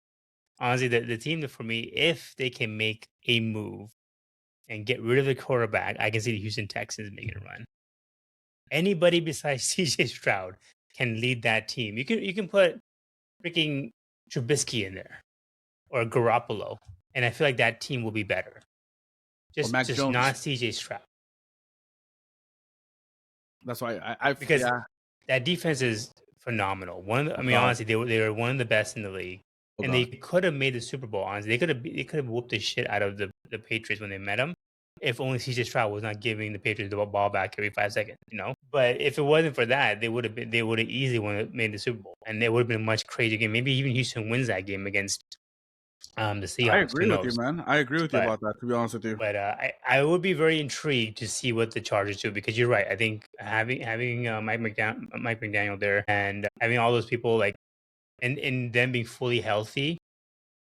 Honestly, the team that for me, if they can make a move and get rid of the quarterback, I can see the Houston Texans making a run. Anybody besides CJ Stroud can lead that team. You can put freaking Trubisky in there or Garoppolo, and I feel like that team will be better. Just Jones. Not CJ Stroud. That's why I because that defense is phenomenal. Honestly, they were one of the best in the league, and they could have made the Super Bowl. Honestly, they could have whooped the shit out of the Patriots when they met them. If only CJ Stroud was not giving the Patriots the ball back every 5 seconds, you know. But if it wasn't for that, they would have easily made the Super Bowl, and it would have been a much crazier game. Maybe even Houston wins that game against the Seahawks. I agree with you, man. I agree with you about that, to be honest with you. But I would be very intrigued to see what the Chargers do because you're right. I think having Mike McDaniel there and having all those people like and them being fully healthy,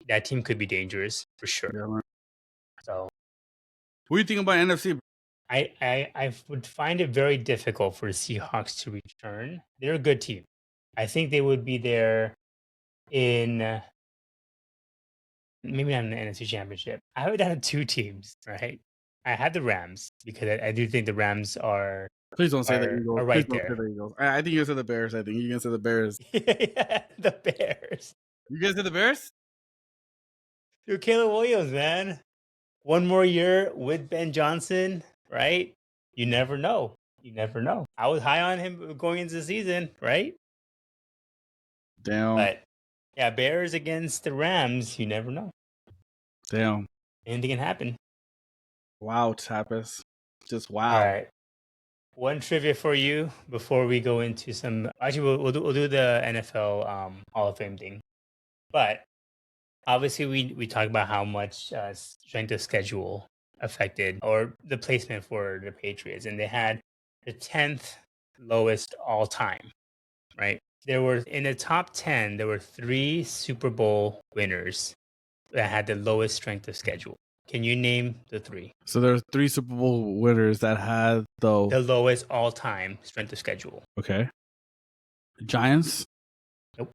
that team could be dangerous for sure. Yeah, so, what do you think about NFC? I would find it very difficult for the Seahawks to return. They're a good team. I think they would be there in. Maybe not in the NFC Championship. I have it down to 2 teams, right? I had the Rams because I do think the Rams are. Please don't say the Eagles. Right there. Say the Eagles. I think you said the Bears. I think you can say the Bears. Yeah, the Bears. You guys said the Bears? Dude, Caleb Williams, man. One more year with Ben Johnson, right? You never know. I was high on him going into the season, right? Damn. But yeah, Bears against the Rams, you never know. Damn. Anything can happen. Wow, Tapas. Just wow. All right. One trivia for you before we go into some. Actually, we'll do the NFL Hall of Fame thing. But obviously, we talk about how much strength of schedule affected or the placement for the Patriots, and they had the 10th lowest all time, right? There were in the top 10. There were 3 Super Bowl winners that had the lowest strength of schedule. Can you name the 3? So there are 3 Super Bowl winners that had the lowest all-time strength of schedule. Okay. Giants? Nope.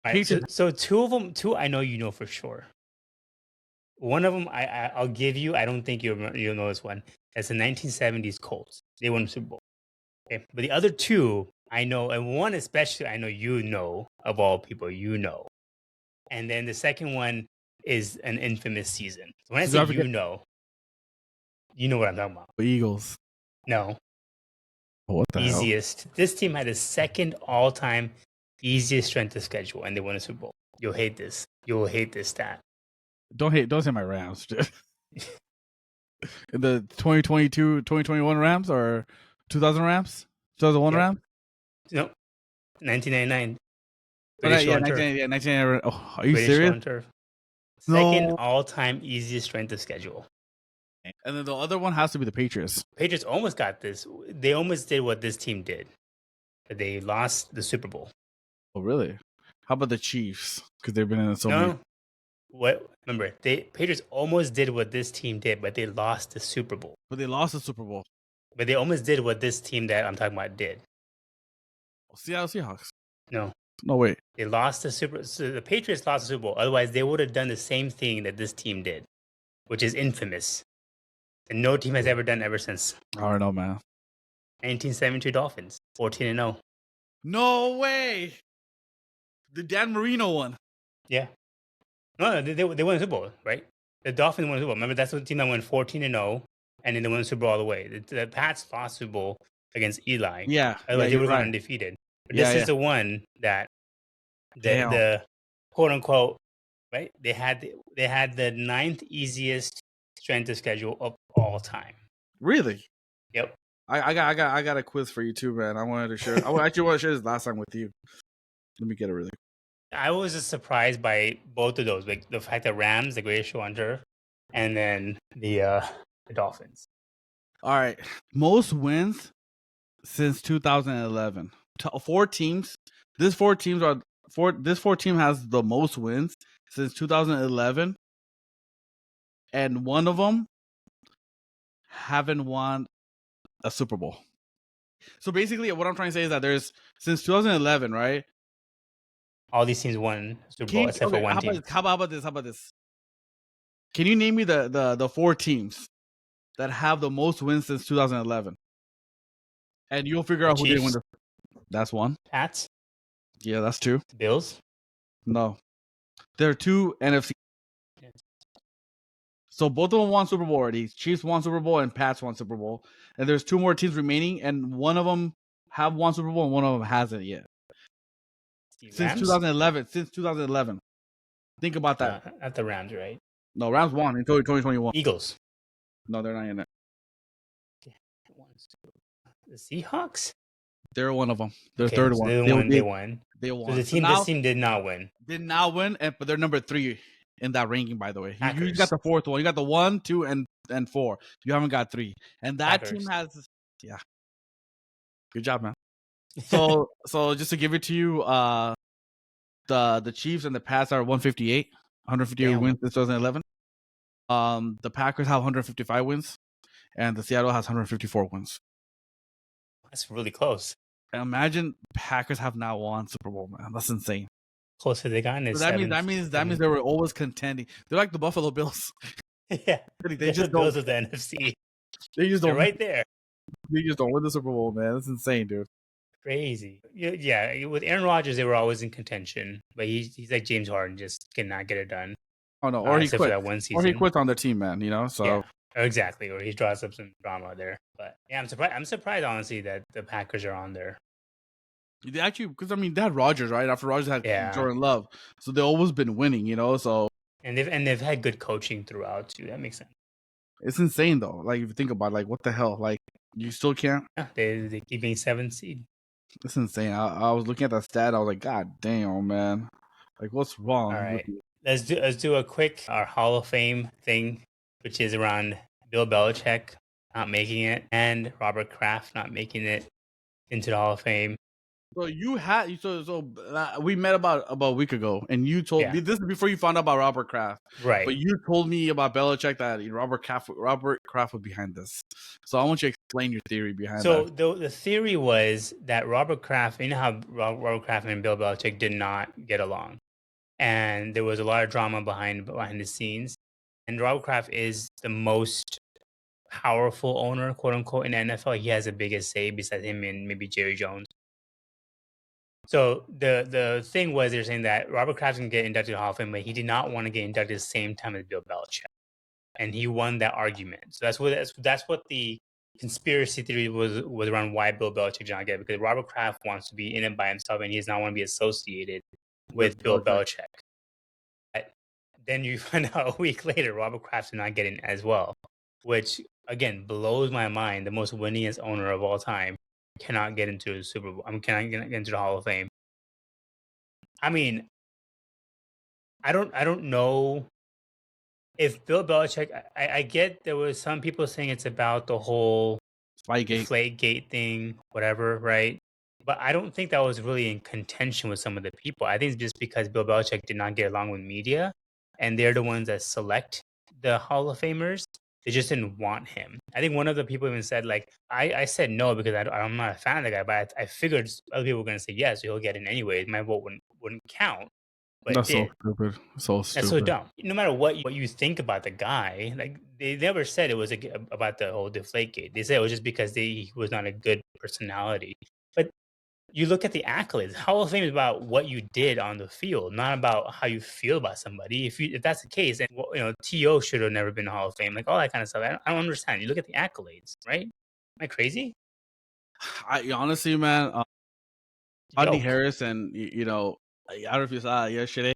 Right, so 2 of them, 2 I know you know for sure. One of them I'll give you. I don't think you'll know this one. That's the 1970s Colts. They won the Super Bowl. Okay, but the other 2 I know, and one especially I know you know of all people you know, and then the second one is an infamous season. So when I say you know what I'm talking about. The Eagles. No. What the easiest? Hell? This team had the second all-time easiest strength of schedule, and they won a Super Bowl. You'll hate this. You'll hate this stat. Don't say my Rams. The 2022, 2021 Rams or 2000 Rams? 2001 Rams? No. 1999. British 1999. Oh, are you British serious? Second all-time easiest strength of schedule. And then the other one has to be the Patriots. Patriots almost got this. They almost did what this team did. But they lost the Super Bowl. Oh, really? How about the Chiefs? Because they've been in so many. No. What? Remember, Patriots almost did what this team did, but they lost the Super Bowl. But they lost the Super Bowl. But they almost did what this team that I'm talking about did. Seattle Seahawks. No. No, wait. They lost the Super. So the Patriots lost the Super Bowl. Otherwise, they would have done the same thing that this team did, which is infamous, and no team has ever done ever since. I don't know, man. 1972 Dolphins, 14-0. No way. The Dan Marino one. Yeah. No, they won the Super Bowl, right? The Dolphins won the Super Bowl. Remember, that's the team that went 14-0, and then they won the Super Bowl all the way. The Pats lost the Super Bowl against Eli. Yeah. Otherwise, they would have right. gone undefeated. But this is the one that the quote unquote, right? They had the 9th easiest strength of schedule of all time. Really? Yep. I got a quiz for you too, man. I wanted to share. I actually want to share this last time with you. Let me get it really. I was just surprised by both of those, like the fact that Rams, the greatest show on turf, and then the Dolphins. All right, most wins since 2011. 4 teams. This 4 teams are This 4 team has the most wins since 2011, and one of them haven't won a Super Bowl. So basically, what I'm trying to say is that there's since 2011, right? All these teams won Super Bowl except for one team. How about this? Can you name me the 4 teams that have the most wins since 2011? And you'll figure out who did win. That's one. Pats? Yeah, that's 2. The Bills? No. There are 2 NFC. So both of them won Super Bowl already. Chiefs won Super Bowl and Pats won Super Bowl. And there's 2 more teams remaining, and one of them have won Super Bowl and one of them hasn't yet. Since 2011. Since 2011. Think about that. Not the Rams, right? No, Rams won in 2021. Eagles. No, they're not in it. The Seahawks? They're one of them. They're third one. They won. They won. So this team did not win. Did not win, but they're number 3 in that ranking, by the way. You got the 4th one. You got the 1, 2, and 4. You haven't got 3. And that Packers. Team has, yeah. Good job, man. So just to give it to you, the Chiefs and the Pats are 158 wins since 2011. The Packers have 155 wins, and the Seattle has 154 wins. That's really close. And imagine Packers have now won Super Bowl, man. That's insane. Closer they got in so that means they were always contending. They're like the Buffalo Bills. Yeah, they just the Bills of the NFC. They're right there. They just don't win the Super Bowl, man. That's insane, dude. Crazy. Yeah, with Aaron Rodgers, they were always in contention, but he's like James Harden, just cannot get it done. Oh no, or he quit. That one season. Or he quit on their team, man. You know, so. Yeah. Exactly, or he draws up some drama there. But yeah, I'm surprised honestly that the Packers are on there. They actually, because I mean, they had Rodgers, right? After Rodgers had Jordan Love, so they've always been winning, you know. So and they've had good coaching throughout too. That makes sense. It's insane though. Like if you think about it, like what the hell, like you still can't. Yeah, they keep being 7th seed. It's insane. I was looking at that stat. I was like, God damn, man. Like what's wrong? All right, let's do a quick our Hall of Fame thing, which is around Bill Belichick not making it and Robert Kraft not making it into the Hall of Fame. So you had we met about a week ago, and you told me this is before you found out about Robert Kraft, right? But you told me about Belichick that Robert Kraft was behind this. So I want you to explain your theory behind that. So the theory was that Robert Kraft, you know how Robert Kraft and Bill Belichick did not get along, and there was a lot of drama behind the scenes. And Robert Kraft is the most powerful owner, quote unquote, in the NFL. He has the biggest say besides him and maybe Jerry Jones. So the thing was, they're saying that Robert Kraft can get inducted to the Hall of Fame, but he did not want to get inducted at the same time as Bill Belichick, and he won that argument. So that's what the conspiracy theory was around why Bill Belichick did not get it, because Robert Kraft wants to be in it by himself, and he does not want to be associated with Bill Belichick. But then you find out a week later, Robert Kraft did not get in as well, which again blows my mind. The most winningest owner of all time cannot get into the Super Bowl. Cannot get into the Hall of Fame. I mean, I don't know if Bill Belichick. I get there was some people saying it's about the whole Deflategate thing, whatever, right? But I don't think that was really in contention with some of the people. I think it's just because Bill Belichick did not get along with media, and they're the ones that select the Hall of Famers. They just didn't want him. I think one of the people even said, like, I said no because I'm not a fan of the guy, but I figured other people were going to say yes, so he'll get in anyway. My vote wouldn't count, but it That's so did. stupid. So That's so stupid. dumb. No matter what you think about the guy, like they never said it was about the whole Deflategate. They said it was just because he was not a good personality. But you look at the accolades. Hall of Fame is about what you did on the field, not about how you feel about somebody. If that's the case, then To should have never been in the Hall of Fame, like all that kind of stuff. I don't understand. You look at the accolades, right? Am I crazy? I honestly, man, Rodney Joke. Harris, and I don't know if you saw it yesterday.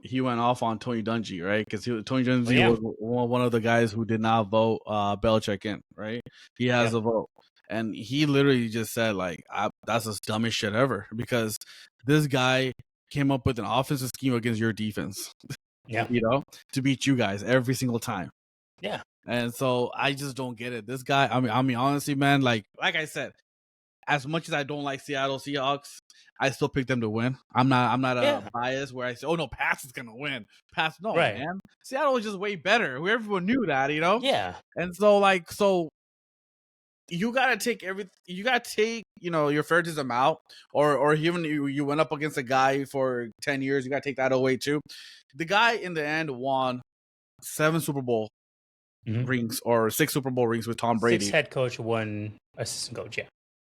He went off on Tony Dungy, right? Because Tony Dungy yeah. was one of the guys who did not vote Belichick in, right? He has a vote. And he literally just said, like, that's the dumbest shit ever. Because this guy came up with an offensive scheme against your defense, Yeah. to beat you guys every single time. Yeah. And so I just don't get it. This guy, I mean, honestly, man, like I said, as much as I don't like Seattle Seahawks, I still pick them to win. I'm not a bias where I say, oh no, Pats is gonna win. Pats, no, man. Seattle is just way better. Everyone knew that, Yeah. And so you gotta take your favoritism out, or even you went up against a guy for 10 years, you gotta take that away too. The guy in the end won 7 Super Bowl rings or 6 Super Bowl rings with Tom Brady. 6 head coach, 1 assistant coach, yeah.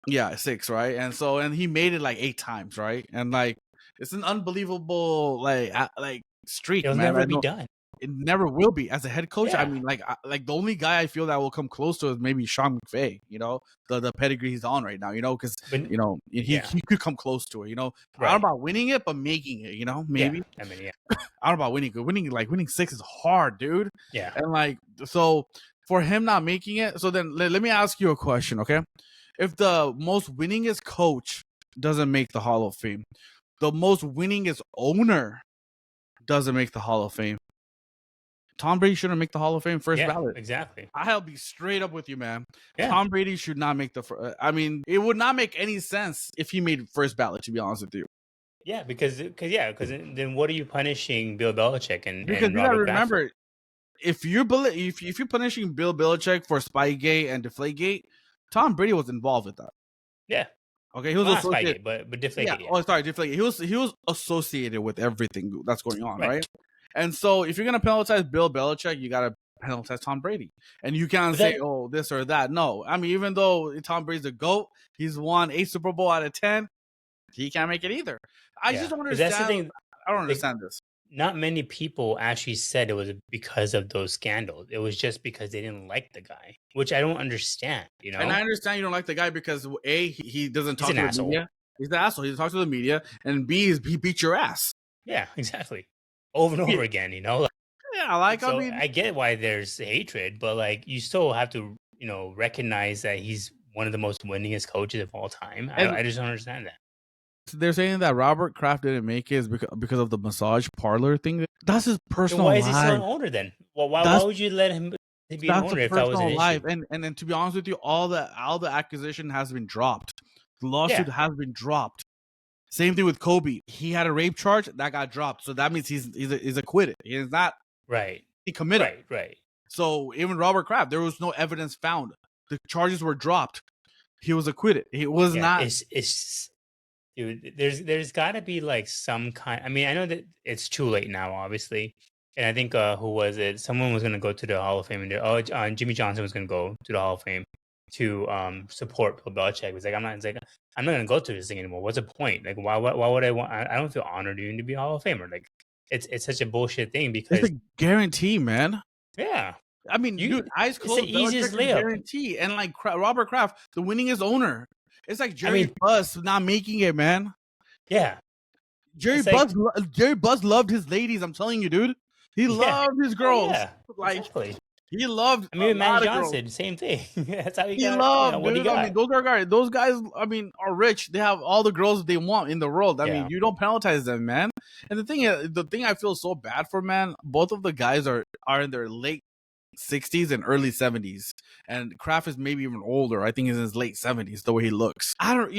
Yeah, 6, right? And he made it like 8 times, right? And like it's an unbelievable like streak, It'll man. never be done. It never will be as a head coach. Yeah. I mean, like the only guy I feel that will come close to is maybe Sean McVay. The pedigree he's on right now. Because he could come close to it. Right. I don't know about winning it, but making it. Maybe. Yeah. I mean, yeah. I don't know about winning. Winning 6 is hard, dude. Yeah. And like so for him not making it. So then let me ask you a question, okay? If the most winningest coach doesn't make the Hall of Fame, the most winningest owner doesn't make the Hall of Fame, Tom Brady shouldn't make the Hall of Fame first ballot. Exactly. I'll be straight up with you, man. Yeah. Tom Brady should not make I mean, it would not make any sense if he made first ballot, to be honest with you. Yeah, because then what are you punishing Bill Belichick and because and you Robert gotta remember, Kraft? if you're punishing Bill Belichick for Spygate and Deflategate, Tom Brady was involved with that. Yeah. Okay, he was associated, but Deflategate. Yeah. Oh, sorry, Deflategate. He was associated with everything that's going on, right? And so, if you're gonna penalize Bill Belichick, you gotta penalize Tom Brady, and you can't say, "Oh, this or that." No, I mean, even though Tom Brady's a GOAT, he's won 8 Super Bowl out of 10. He can't make it either. I just don't understand. That's the thing. I don't understand this. Not many people actually said it was because of those scandals. It was just because they didn't like the guy, which I don't understand. And I understand you don't like the guy because A, he doesn't talk to the media. He's an asshole. He doesn't talk to the media, and B is he beat your ass. Yeah, exactly. Over and over again, Yeah, I get why there's hatred, but like you still have to, recognize that he's one of the most winningest coaches of all time. I just don't understand that. They're saying that Robert Kraft didn't make it is because of the massage parlor thing. That's his personal life. Why is he still an owner then? Well, why would you let him be an owner if that was an issue? And then to be honest with you, all the accusation has been dropped. The lawsuit has been dropped. Same thing with Kobe. He had a rape charge that got dropped, so that means he's acquitted. He is not He committed. Right. So even Robert Kraft, there was no evidence found. The charges were dropped. He was acquitted. He was not. It's dude. There's got to be like some kind. I mean, I know that it's too late now, obviously, and I think who was it? Someone was going to go to the Hall of Fame, and Jimmy Johnson was going to go to the Hall of Fame to support Bill Belichick. It's like I'm not going to go to this thing anymore. What's the point? Like, why would I want? I don't feel honored even to be a Hall of Famer. Like, it's such a bullshit thing because it's a guarantee, man. Yeah, I mean, dude, eyes closed. It's the easiest layup. Guarantee, and like Robert Kraft, the winningest owner. It's like Jerry Buss not making it, man. Yeah, Jerry Buss loved his ladies. I'm telling you, dude. He loved his girls. Exactly. He loved. I mean, Manny Johnson, same thing. That's how he loved. What he got. I mean, those guys. I mean, are rich. They have all the girls they want in the world. I mean, you don't penalize them, man. And the thing I feel so bad for, man. Both of the guys are in their late 60s and early 70s, and Kraft is maybe even older. I think he's in his late 70s. The way he looks, I don't.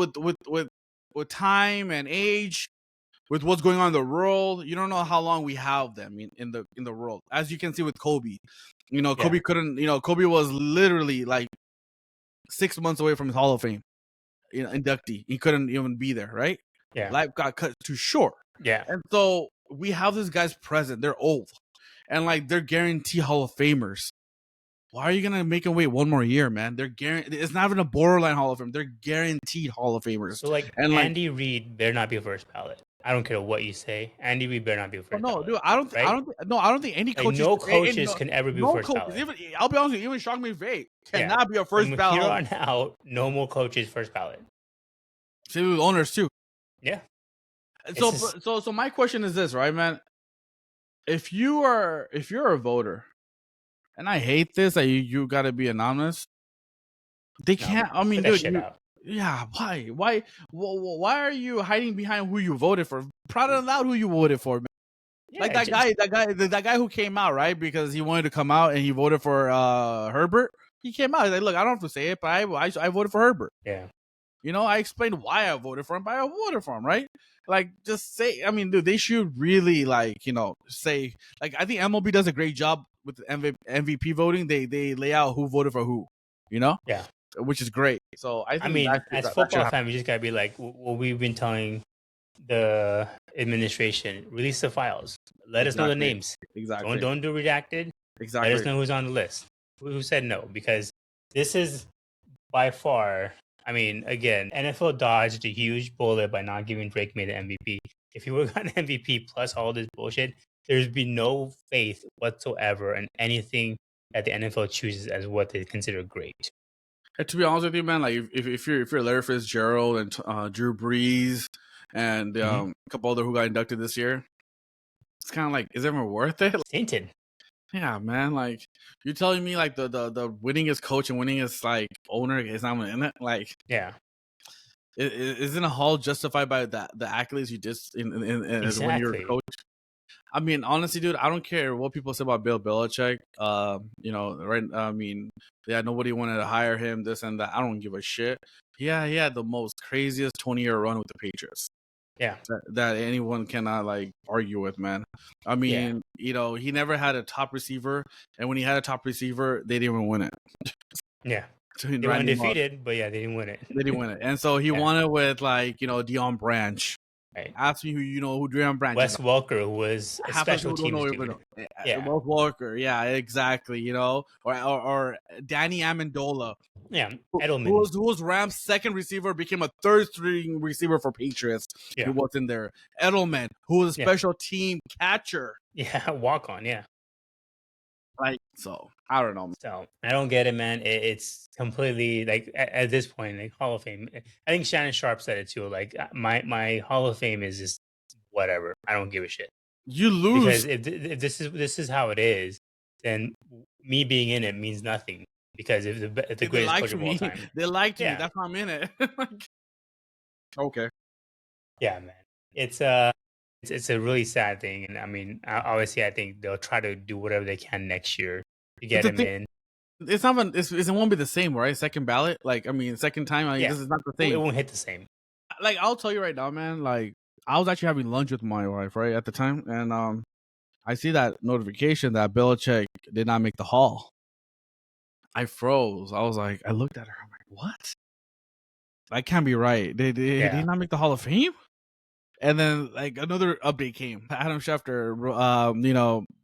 with time and age, with what's going on in the world, you don't know how long we have them in the world. As you can see with Kobe, Kobe couldn't. Kobe was literally like 6 months away from his Hall of Fame, inductee. He couldn't even be there, right? Yeah. Life got cut too short. Yeah. And so we have these guys present. They're old, and like they're guaranteed Hall of Famers. Why are you gonna make them wait one more year, man? They're guaranteed. It's not even a borderline Hall of Fame. They're guaranteed Hall of Famers. So like, and Andy Reid better not be a first ballot. I don't care what you say. Andy Reid better not be a first ballot. No, dude, I don't think any coaches. No coaches can ever be first ballot. Even, I'll be honest with you, even Sean McVay cannot be a first ballot. From here on out, no more coaches first ballot. Same with owners too. Yeah. So my question is this, right, man? If you're a voter, and I hate this that you got to be anonymous. They can't. I mean, dude. Yeah. Why are you hiding behind who you voted for? Proud and loud who you voted for, man. Yeah, like that guy who came out, right? Because he wanted to come out and he voted for Herbert. He came out. He's like, look, I don't have to say it, but I voted for Herbert. Yeah. I explained why I voted for him, but I voted for him, right? Like, just say, I mean, dude, they should really, say, I think MLB does a great job with the MVP voting. They lay out who voted for who, Yeah. Which is great. So, I mean, as football fans, we just got to be like, what we've been telling the administration, release the files. Let us know the names. Exactly. Don't do redacted. Exactly. Let us know who's on the list. Who said no? Because this is by far... I mean, again, NFL dodged a huge bullet by not giving Drake Maye the MVP. If he would have gotten MVP plus all this bullshit, there's been no faith whatsoever in anything that the NFL chooses as what they consider great. And to be honest with you, man, like if you're Larry Fitzgerald and Drew Brees and a couple other who got inducted this year, it's kind of like, is it ever worth it? Tainted. Yeah, man. Like, you're telling me like the winningest coach and winningest owner is not in it? Like, yeah, isn't a Hall justified by the accolades you did exactly. when you're a coach? I mean, honestly, dude, I don't care what people say about Bill Belichick. Right? I mean, nobody wanted to hire him, this and that. I don't give a shit. Yeah, he had the most craziest 20-year run with the Patriots. Yeah, that anyone cannot argue with, man. I mean, he never had a top receiver, and when he had a top receiver, they didn't even win it. Yeah, so they were undefeated, but they didn't win it. They didn't win it, and so he won it with Deion Branch. Right. Ask me who Deion Branch. Wes Welker, who was a special team. Yeah, Wes Welker. Yeah, exactly. Or Danny Amendola. Yeah, Edelman. Who was Rams' second receiver, became a third-string receiver for Patriots. Yeah. Who was in there? Edelman, who was a special team catcher. Yeah, walk on. Yeah. So I don't know. So I don't get it, man. It's completely at this point, Hall of Fame. I think Shannon Sharp said it too. Like my Hall of Fame is just whatever. I don't give a shit. You lose because if this is how it is, then me being in it means nothing. Because if the greatest coach of all time, they liked me. That's why I'm in it. Okay. Yeah, man. It's a really sad thing, and I mean, obviously, I think they'll try to do whatever they can next year to get him in. It's not. It won't be the same, right? Second ballot, second time. This is not the same. It won't hit the same. I'll tell you right now, man. I was actually having lunch with my wife, right, at the time, and I see that notification that Belichick did not make the Hall. I froze. I was like, I looked at her. I'm like, what? That can't be right. Did he not make the Hall of Fame? And then another update came. Adam Schefter,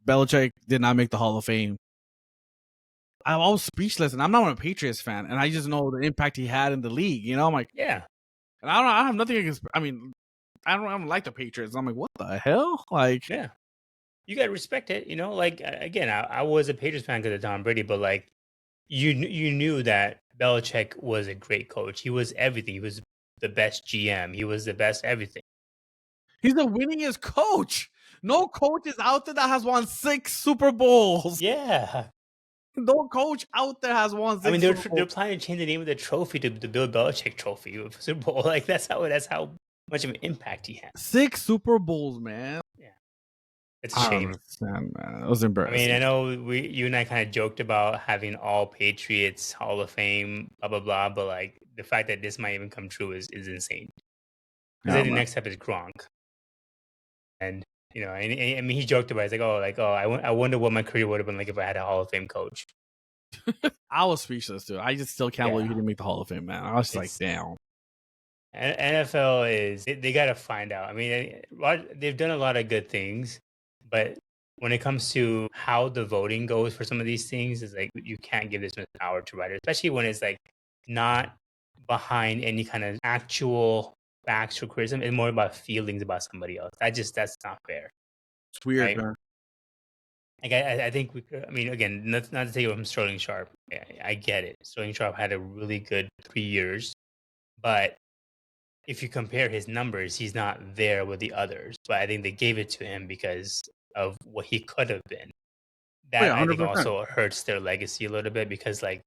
Belichick did not make the Hall of Fame. I was speechless, and I'm not a Patriots fan, and I just know the impact he had in the league. I'm like, yeah. And I have nothing against. I mean, I don't like the Patriots. I'm like, what the hell? Yeah, you gotta respect it. Again, I was a Patriots fan because of Tom Brady, but you knew that Belichick was a great coach. He was everything. He was the best GM. He was the best everything. He's the winningest coach. No coach is out there that has won 6 Super Bowls. Yeah. No coach out there has won 6 I mean, Super they're planning to change the name of the trophy to the Bill Belichick Trophy of Super Bowl. That's how much of an impact he had. 6 Super Bowls, man. Yeah. It's a I don't shame. understand, man. It was I embarrassing. mean, I know you and I kind of joked about having all Patriots Hall of Fame, blah blah blah, but like the fact that this might even come true is insane. Because Yeah, then the man. next step is Gronk, and I mean, he joked about it. He's like, oh, I wonder what my career would have been like if I had a Hall of Fame coach. I was speechless, dude. I just still can't believe he Yeah, didn't make the Hall of Fame, man. I was just like, it's damn. NFL is they got to find out. I mean, they've done a lot of good things, but when it comes to how the voting goes for some of these things, is like you can't give this much power to writers, especially when it's like not behind any kind of actual facts or criticism. It's more about feelings about somebody else. That's not fair, It's weird, right? man. Like I think we could, I mean, again, not to take it from Sterling Sharp. I get it. Sterling Sharp had a really good 3 years, but if you compare his numbers, he's not there with the others. But I think they gave it to him because of what he could have been. Oh, That yeah, I think 100%. also hurts their legacy a little bit because, like,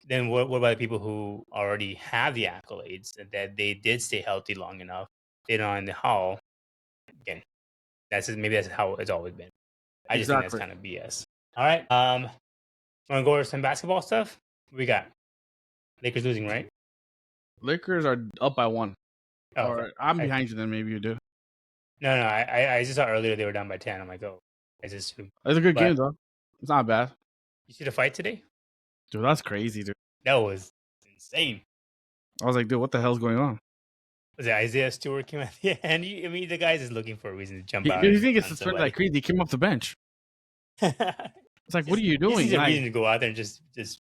then what about the people who already have the accolades and that they did stay healthy long enough? They're not in the hall. Again, maybe that's how it's always been. I just think that's Exactly. kind of BS. All right. Want to go over some basketball stuff? What we got Lakers losing, right? Lakers are up by 1. Oh, Or okay. I'm behind you then, maybe you do. No. I just saw earlier they were down by 10. I'm like, oh, I just assumed. It's a good game, But though. It's not bad. you see the fight today? Dude, that's crazy, dude. That was insane. I was like, dude, what the hell's going on? Was it Isaiah Stewart came at the end? I mean, the guy's just looking for a reason to jump out. Do you think it's on suspended like somebody. crazy? He came off the bench. It's like, what are you He doing? needs a Like, reason to go out there and just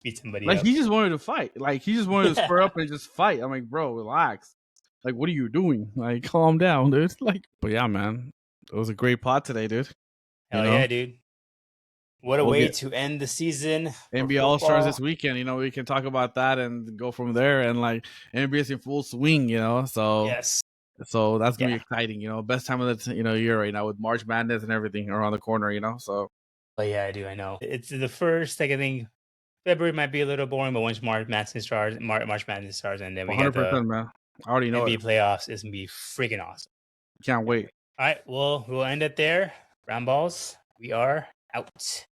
beat somebody like up. he just wanted to fight. Like, he just wanted to spur up and just fight. I'm like, bro, relax. Like, what are you doing? Like, calm down, dude. Like, but yeah, man. It was a great pot today, dude. Hell yeah, dude. What a We'll way get to end the season. NBA All Stars this weekend. We can talk about that and go from there. And like NBA's in full swing, So Yes. so that's gonna Yeah. be exciting. Best time of the year right now with March Madness and everything around the corner. So But yeah, I do. I know it's the first. Like I think February might be a little boring, but once March Madness starts, and then we got the 100%, man. I already know NBA it. playoffs, it's gonna be freaking awesome. Can't wait. All right, well, we'll end it there. Round balls, we are out.